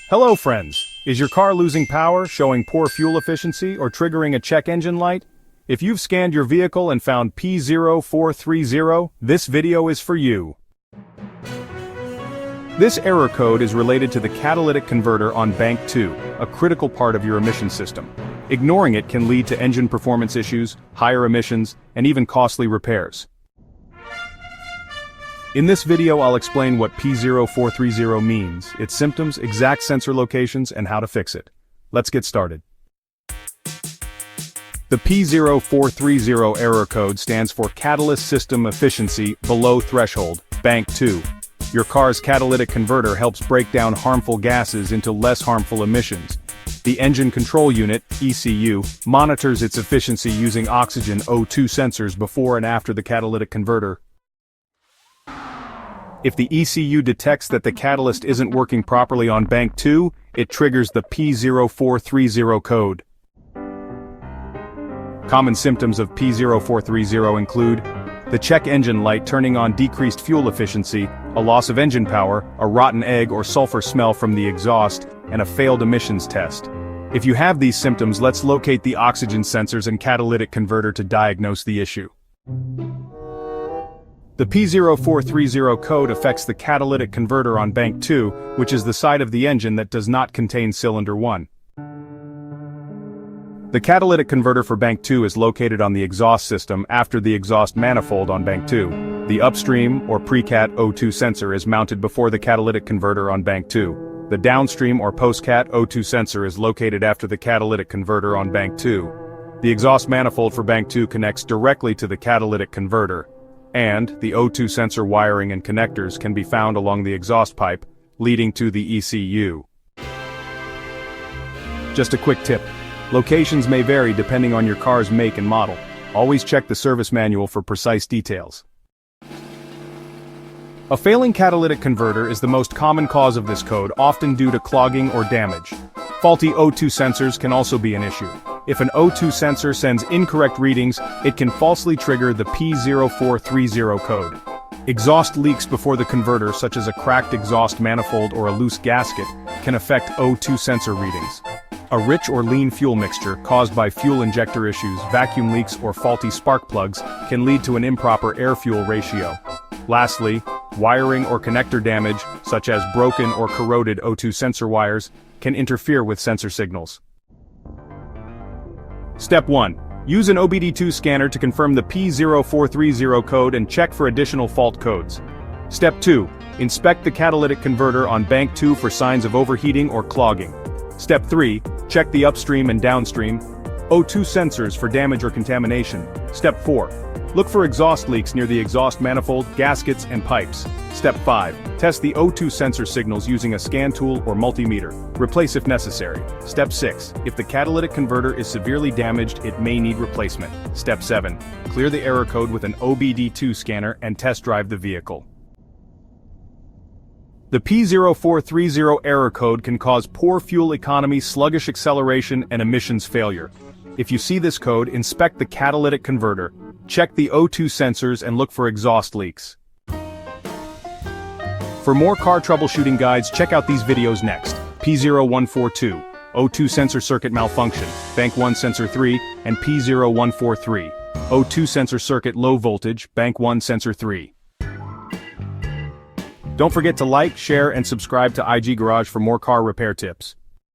Hello friends! Is your car losing power, showing poor fuel efficiency, or triggering a check engine light? If you've scanned your vehicle and found P0430, this video is for you. This error code is related to the catalytic converter on bank 2, a critical part of your emission system. Ignoring it can lead to engine performance issues, higher emissions, and even costly repairs. In this video I'll explain what P0430 means, its symptoms, exact sensor locations, and how to fix it. Let's get started. The P0430 error code stands for Catalyst System Efficiency Below Threshold, Bank 2. Your car's catalytic converter helps break down harmful gases into less harmful emissions. The Engine Control Unit, ECU, monitors its efficiency using oxygen O2 sensors before and after the catalytic converter. If the ECU detects that the catalyst isn't working properly on bank 2, it triggers the P0430 code. Common symptoms of P0430 include the check engine light turning on decreased fuel efficiency, a loss of engine power, a rotten egg or sulfur smell from the exhaust, and a failed emissions test. If you have these symptoms, let's locate the oxygen sensors and catalytic converter to diagnose the issue. The P0430 code affects the catalytic converter on bank 2, which is the side of the engine that does not contain cylinder 1. The catalytic converter for bank 2 is located on the exhaust system after the exhaust manifold on bank 2. The upstream, or pre-cat O2 sensor is mounted before the catalytic converter on bank 2. The downstream, or post-cat O2 sensor is located after the catalytic converter on bank 2. The exhaust manifold for bank 2 connects directly to the catalytic converter, and the O2 sensor wiring and connectors can be found along the exhaust pipe, leading to the ECU. Just a quick tip. Locations may vary depending on your car's make and model. Always check the service manual for precise details. A failing catalytic converter is the most common cause of this code, often due to clogging or damage. Faulty O2 sensors can also be an issue. If an O2 sensor sends incorrect readings, it can falsely trigger the P0430 code. Exhaust leaks before the converter, such as a cracked exhaust manifold or a loose gasket, can affect O2 sensor readings. A rich or lean fuel mixture caused by fuel injector issues, vacuum leaks, or faulty spark plugs can lead to an improper air-fuel ratio. Lastly, wiring or connector damage, such as broken or corroded O2 sensor wires, can interfere with sensor signals. Step 1. Use an OBD-II scanner to confirm the P0430 code and check for additional fault codes. Step 2. Inspect the catalytic converter on bank 2 for signs of overheating or clogging. Step 3. Check the upstream and downstream O2 sensors for damage or contamination. Step 4. Look for exhaust leaks near the exhaust manifold, gaskets, and pipes. Step 5. Test the O2 sensor signals using a scan tool or multimeter. Replace if necessary. Step 6. If the catalytic converter is severely damaged, it may need replacement. Step 7. Clear the error code with an OBD-II scanner and test drive the vehicle. The P0430 error code can cause poor fuel economy, sluggish acceleration, and emissions failure. If you see this code, inspect the catalytic converter. Check the O2 sensors and look for exhaust leaks. For more car troubleshooting guides, check out these videos next. P0142, O2 sensor circuit malfunction, bank 1 sensor 3, and P0143, O2 sensor circuit low voltage, bank 1 sensor 3. Don't forget to like, share, and subscribe to IG Garage for more car repair tips.